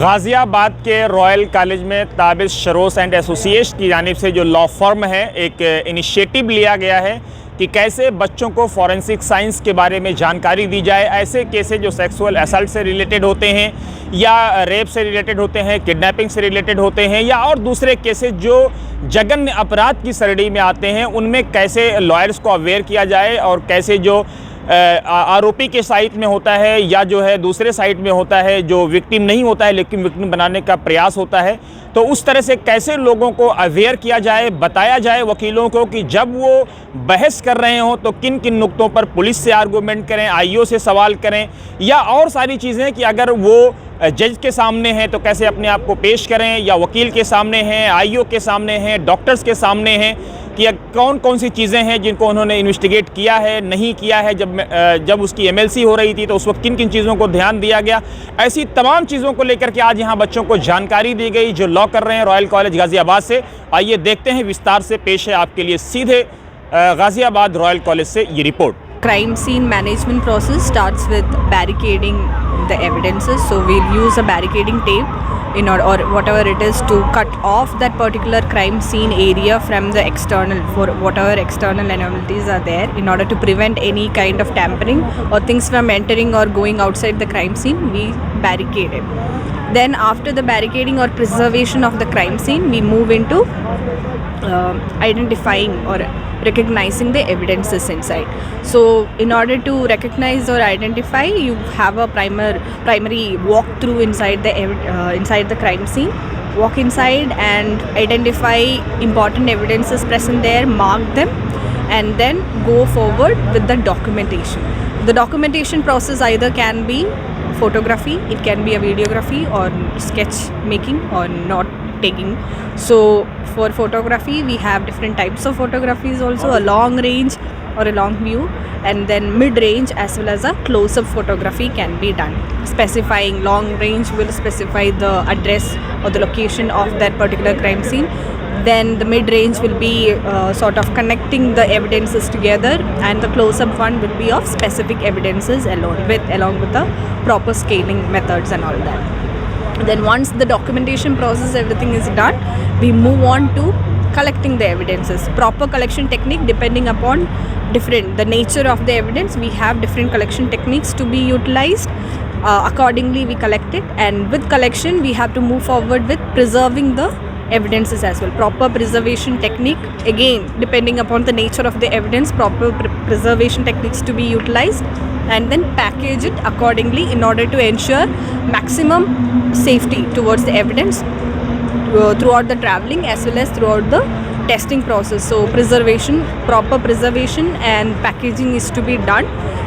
गाज़ियाबाद के royal college में Tabish शरोस and associates की जानिब से जो लॉ फर्म है, एक इनिशिएटिव लिया गया है कि कैसे बच्चों को फॉरेंसिक साइंस के बारे में जानकारी दी जाए। ऐसे केसेस जो सेक्सुअल असल्ट से रिलेटेड होते हैं या रेप से रिलेटेड होते हैं, किडनैपिंग से रिलेटेड होते हैं या और दूसरे केसेस जो जघन्य अपराध की श्रेणी में आते हैं, उनमें कैसे लॉयर्स को अवेयर किया जाए और कैसे जो आरोपी के साइड में होता है या जो है दूसरे साइड में होता है जो विक्टिम नहीं होता है लेकिन विक्टिम बनाने का प्रयास होता है, तो उस तरह से कैसे लोगों को अवेयर किया जाए, बताया जाए वकीलों को कि जब वो बहस कर रहे हों तो किन किन नुक्तों पर पुलिस से आर्गूमेंट करें, आईओ से सवाल करें या और सारी चीज़ें कि अगर वो जज के सामने हैं तो कैसे अपने आप को पेश करें या वकील के सामने हैं, आईओ के सामने हैं, डॉक्टर्स के सामने हैं कि कौन कौन सी चीज़ें हैं जिनको उन्होंने इन्वेस्टिगेट किया है, नहीं किया है। जब उसकी एमएलसी हो रही थी तो उस वक्त किन किन चीज़ों को ध्यान दिया गया, ऐसी तमाम चीज़ों को लेकर के आज यहाँ बच्चों को जानकारी दी गई जो लॉ कर रहे हैं रॉयल कॉलेज गाज़ियाबाद से। आइए देखते हैं, विस्तार से पेश है आपके लिए सीधे गाज़ियाबाद रॉयल कॉलेज से ये report. Crime scene management process starts with barricading the evidences. So we'll use a barricading tape in or whatever it is to cut off that particular crime scene area from the external, for whatever external anomalies are there, in order to prevent any kind of tampering or things from entering or going outside the crime scene. We barricade it. Then after the barricading or preservation of the crime scene, we move into identifying or recognizing the evidences inside. So in order to recognize or identify, you have a primary walkthrough inside the crime scene. Walk inside and identify important evidences present there, mark them, and then go forward with the documentation. The documentation process either can be photography, it can be a videography or sketch making or not taking. So for photography we have different types of photographies also, a long range or a long view, and then mid range as well as a close up photography can be done. Specifying long range will specify the address or the location of that particular crime scene. Then the mid range will be sort of connecting the evidences together, and the close up one will be of specific evidences along with the proper scaling methods and all that. Then once the documentation process, everything is done, we move on to collecting the evidences. Proper collection technique depending upon the nature of the evidence, we have different collection techniques to be utilized. Accordingly we collect it, and with collection we have to move forward with preserving the evidences as well. Proper preservation technique, again depending upon the nature of the evidence, proper preservation techniques to be utilized, and then package it accordingly in order to ensure maximum safety towards the evidence throughout the traveling as well as throughout the testing process. So proper preservation and packaging is to be done,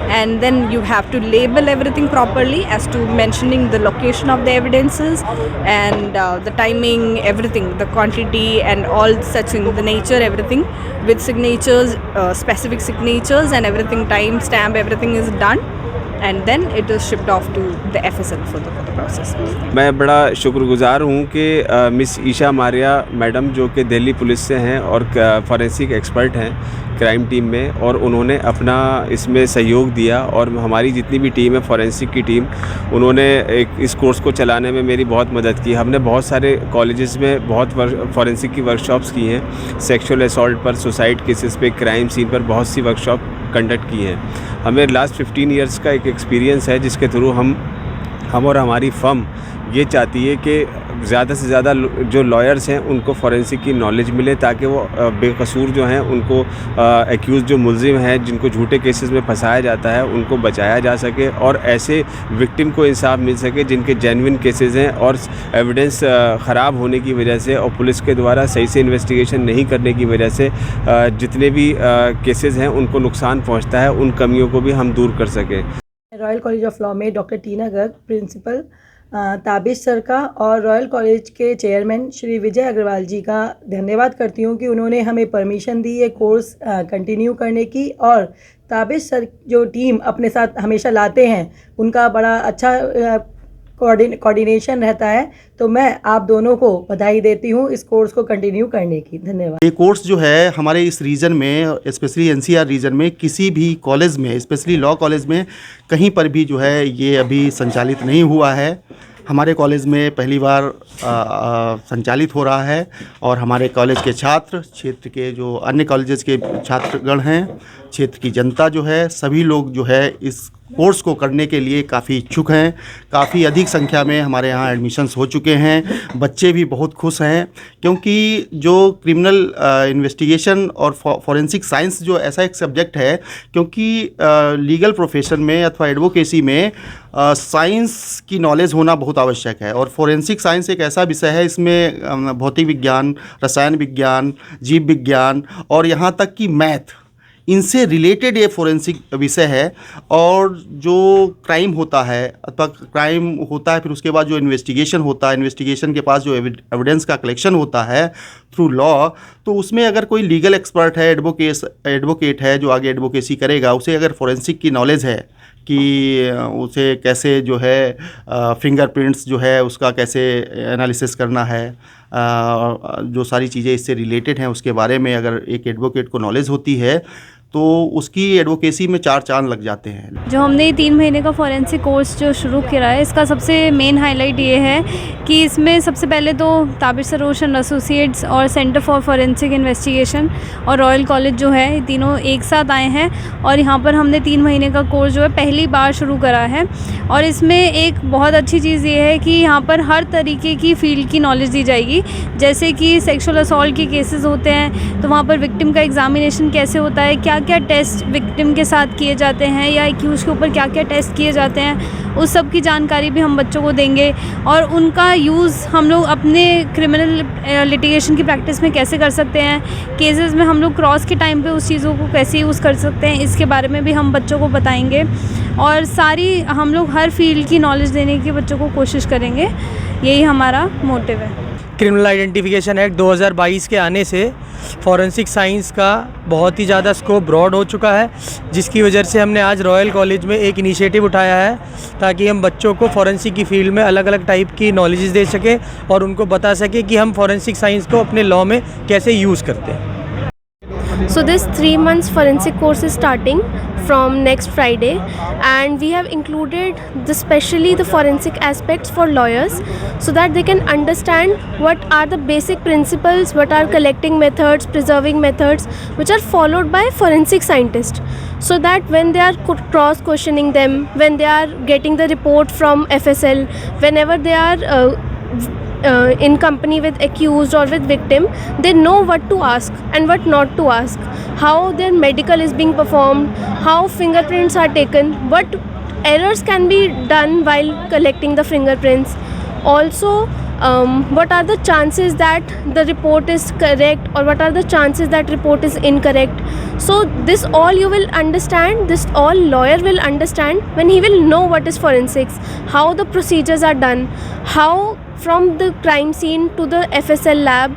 and then you have to label everything properly as to mentioning the location of the evidences and the timing, everything, the quantity and all such things, the nature, everything with signatures, specific signatures and everything, time stamp, everything is done, and then it is shipped off to the FSL for the process. मैं बड़ा शुक्रगुज़ार हूँ कि miss Isha Maria madam जो कि Delhi police से हैं और फॉरेंसिक एक्सपर्ट हैं क्राइम टीम में, और उन्होंने अपना इसमें सहयोग दिया, और हमारी जितनी भी टीम है फॉरेंसिक की टीम, उन्होंने इस कोर्स को चलाने में मेरी बहुत मदद की। हमने बहुत सारे कॉलेजेस में बहुत फॉरेंसिक की वर्कशॉप्स की हैं, सेक्सुअल असॉल्ट पर, सुसाइड केसेस पे, क्राइम सीन पर बहुत सी वर्कशॉप कंडक्ट की हैं। हमें लास्ट 15 इयर्स का एक एक्सपीरियंस है जिसके थ्रू हम और हमारी फर्म ये चाहती है कि ज़्यादा से ज़्यादा जो लॉयर्स हैं उनको फॉरेंसिक की नॉलेज मिले, ताकि वो बेकसूर जो हैं उनको एक्यूज़ जो मुलजिम हैं जिनको झूठे केसेस में फंसाया जाता है उनको बचाया जा सके, और ऐसे विक्टिम को इंसाफ मिल सके जिनके जेन्युइन केसेस हैं और एविडेंस ख़राब होने की वजह से और पुलिस के द्वारा सही से इन्वेस्टिगेशन नहीं करने की वजह से जितने भी केसेस हैं उनको नुकसान पहुँचता है, उन कमियों को भी हम दूर कर सकें। रॉयल कॉलेज ऑफ लॉ में डॉक्टर टीना गर्ग, प्रिंसिपल ताबिश सर का और रॉयल कॉलेज के चेयरमैन श्री विजय अग्रवाल जी का धन्यवाद करती हूँ कि उन्होंने हमें परमिशन दी ये कोर्स कंटिन्यू करने की, और ताबिश सर जो टीम अपने साथ हमेशा लाते हैं उनका बड़ा अच्छा कोऑर्डिनेशन रहता है। तो मैं आप दोनों को बधाई देती हूँ इस कोर्स को कंटिन्यू करने की। धन्यवाद। ये कोर्स जो है हमारे इस रीजन में, स्पेशली एनसीआर रीजन में, किसी भी कॉलेज में, स्पेशली लॉ कॉलेज में कहीं पर भी जो है ये अभी संचालित नहीं हुआ है। हमारे कॉलेज में पहली बार संचालित हो रहा है और हमारे कॉलेज के छात्र, क्षेत्र के जो अन्य कॉलेजेस के छात्रगण हैं, क्षेत्र की जनता जो है, सभी लोग जो है इस कोर्स को करने के लिए काफ़ी इच्छुक हैं। काफ़ी अधिक संख्या में हमारे यहाँ एडमिशन्स हो चुके हैं। बच्चे भी बहुत खुश हैं क्योंकि जो क्रिमिनल इन्वेस्टिगेशन और फॉरेंसिक साइंस जो ऐसा एक सब्जेक्ट है, क्योंकि लीगल प्रोफेशन में अथवा एडवोकेसी में साइंस की नॉलेज होना बहुत आवश्यक है। और फॉरेंसिक साइंस एक ऐसा विषय है, इसमें भौतिक विज्ञान, रसायन विज्ञान, जीव विज्ञान और यहाँ तक कि मैथ, इनसे रिलेटेड ये फॉरेंसिक विषय है। और जो क्राइम होता है अथवा क्राइम होता है, फिर उसके बाद जो इन्वेस्टिगेशन होता है, इन्वेस्टिगेशन के पास जो एविडेंस का कलेक्शन होता है थ्रू लॉ, तो उसमें अगर कोई लीगल एक्सपर्ट है, एडवोकेट है जो आगे एडवोकेसी करेगा, उसे अगर फॉरेंसिक की नॉलेज है कि उसे कैसे जो है फिंगरप्रिंट्स जो है उसका कैसे एनालिसिस करना है, जो सारी चीज़ें इससे रिलेटेड हैं उसके बारे में अगर एक एडवोकेट को नॉलेज होती है तो उसकी एडवोकेसी में 4 चांद लग जाते हैं। जो हमने 3 महीने का फॉरेंसिक कोर्स जो शुरू किया है, इसका सबसे मेन हाईलाइट ये है कि इसमें सबसे पहले तो ताबिश सरोश एंड एसोसिएट्स और सेंटर फॉर फॉरेंसिक इन्वेस्टिगेशन और रॉयल कॉलेज जो है, ये तीनों एक साथ आए हैं और यहाँ पर हमने 3 महीने का कोर्स जो है पहली बार शुरू करा है। और इसमें एक बहुत अच्छी चीज़ ये है कि यहाँ पर हर तरीके की फील्ड की नॉलेज दी जाएगी। जैसे कि सेक्सुअल असॉल्ट के केसेस होते हैं तो वहाँ पर विक्टिम का एग्जामिनेशन कैसे होता है, क्या क्या टेस्ट विक्टिम के साथ किए जाते हैं या एक्यूज के ऊपर क्या क्या टेस्ट किए जाते हैं, उस सब की जानकारी भी हम बच्चों को देंगे। और उनका यूज़ हम लोग अपने क्रिमिनल लिटिगेशन की प्रैक्टिस में कैसे कर सकते हैं, केसेस में हम लोग क्रॉस के टाइम पे उस चीज़ों को कैसे यूज़ कर सकते हैं, इसके बारे में भी हम बच्चों को बताएंगे। और सारी हम लोग हर फील्ड की नॉलेज देने की बच्चों को कोशिश करेंगे, यही हमारा मोटिव है। क्रिमिनल आइडेंटिफिकेशन एक्ट 2022 के आने से फॉरेंसिक साइंस का बहुत ही ज़्यादा स्कोप ब्रॉड हो चुका है, जिसकी वजह से हमने आज रॉयल कॉलेज में एक इनिशिएटिव उठाया है ताकि हम बच्चों को फॉरेंसिक की फील्ड में अलग अलग टाइप की नॉलेजेस दे सकें और उनको बता सकें कि हम फॉरेंसिक साइंस को अपने लॉ में कैसे यूज़ करते हैं। So this 3 months forensic course is starting from next Friday, and we have included especially the forensic aspects for lawyers so that they can understand what are the basic principles, what are collecting methods, preserving methods which are followed by forensic scientists, so that when they are cross questioning them, when they are getting the report from FSL, whenever they are in company with accused or with victim, they know what to ask and what not to ask, how their medical is being performed, how fingerprints are taken, what errors can be done while collecting the fingerprints, also what are the chances that the report is correct or what are the chances that report is incorrect. So this all you will understand, this all lawyer will understand when he will know what is forensics, how the procedures are done, how from the crime scene to the FSL lab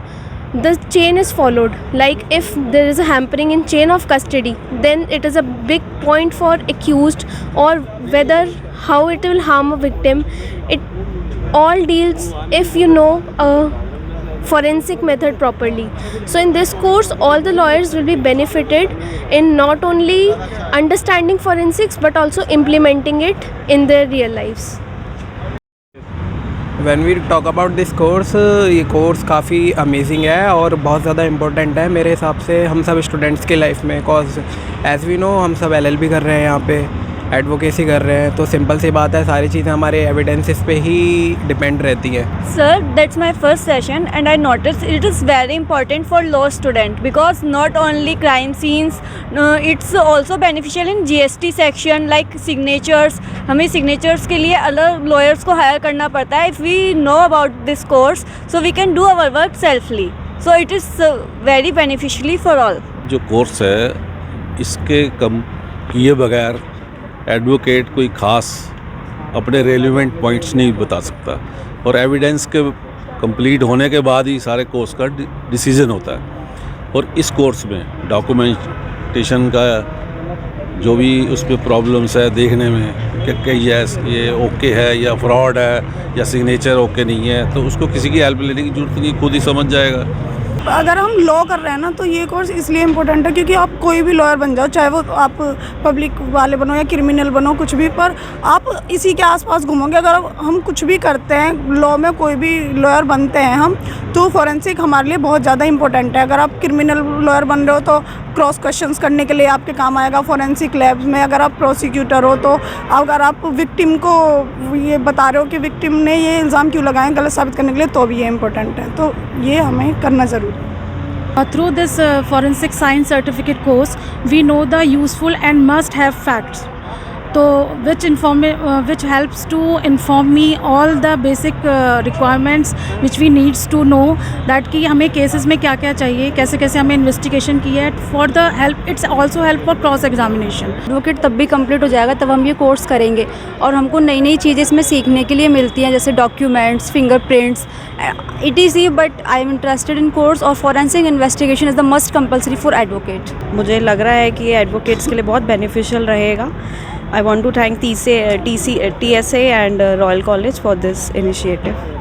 the chain is followed. Like if there is a hampering in chain of custody, then it is a big point for accused, or whether how it will harm a victim. It all deals if you know a forensic method properly. So in this course all the lawyers will be benefited in not only understanding forensics but also implementing it in their real lives. When we talk about this course, ये course काफ़ी amazing है और बहुत ज़्यादा important है मेरे हिसाब से हम सब स्टूडेंट्स के लाइफ में। कॉज एज़ वी नो हम सब LLB कर रहे हैं, यहाँ पे एडवोकेसी कर रहे हैं, तो सिंपल सी बात है सारी चीज़ें हमारे एविडेंसेस पे ही डिपेंड रहती हैं। Sir, that's my first session and I noticed it is very important for law student because not only crime scenes, it's also beneficial in GST section like signatures. हमें signatures के लिए अलग lawyers को hire करना पड़ता है. If we know about this course, so we can do our work selfly. So it is very beneficially for all. जो course है इसके कम किए बगैर एडवोकेट कोई ख़ास अपने रेलिवेंट पॉइंट्स नहीं बता सकता और एविडेंस के कंप्लीट होने के बाद ही सारे कोर्स का डिसीजन होता है। और इस कोर्स में डॉक्यूमेंटेशन का जो भी उस पर प्रॉब्लम्स है देखने में कि ये ओके है या फ्रॉड है या सिग्नेचर ओके नहीं है, तो उसको किसी की हेल्प लेने की जरूरत नहीं, खुद ही समझ जाएगा। अगर हम लॉ कर रहे हैं ना, तो ये कोर्स इसलिए इम्पोर्टेंट है क्योंकि आप कोई भी लॉयर बन जाओ, चाहे वो आप पब्लिक वाले बनो या क्रिमिनल बनो, कुछ भी, पर आप इसी के आसपास घूमोगे। अगर हम कुछ भी करते हैं लॉ में, कोई भी लॉयर बनते हैं हम, तो फॉरेंसिक हमारे लिए बहुत ज़्यादा इंपॉर्टेंट है। अगर आप क्रिमिनल लॉयर बन रहे हो तो क्रॉस क्वेश्चंस करने के लिए आपके काम आएगा फॉरेंसिक लैब्स में। अगर आप प्रोसिक्यूटर हो तो अगर आप विक्टिम को ये बता रहे हो कि विक्टिम ने ये इल्ज़ाम क्यों लगाए गलत साबित करने के लिए, तो भी ये इम्पोर्टेंट है। तो ये हमें करना ज़रूरी है। Through this forensic science certificate course, we know the useful and must have facts. So which helps to inform me all the basic requirements which we needs to know, that कि हमें cases में क्या क्या चाहिए, कैसे कैसे हमें investigation की है। For the help, it's also help for cross examination. Advocate तब भी कंप्लीट हो जाएगा तब हम ये कोर्स करेंगे, और हमको नई नई चीज़ें इसमें सीखने के लिए मिलती हैं, जैसे documents, fingerprints, ETC। But I am interested in course, और forensic investigation is the must compulsory for advocate. मुझे लग रहा है कि ये एडवोकेट्स के लिए बहुत बेनिफिशियल रहेगा। I want to thank TSA and Royal College for this initiative.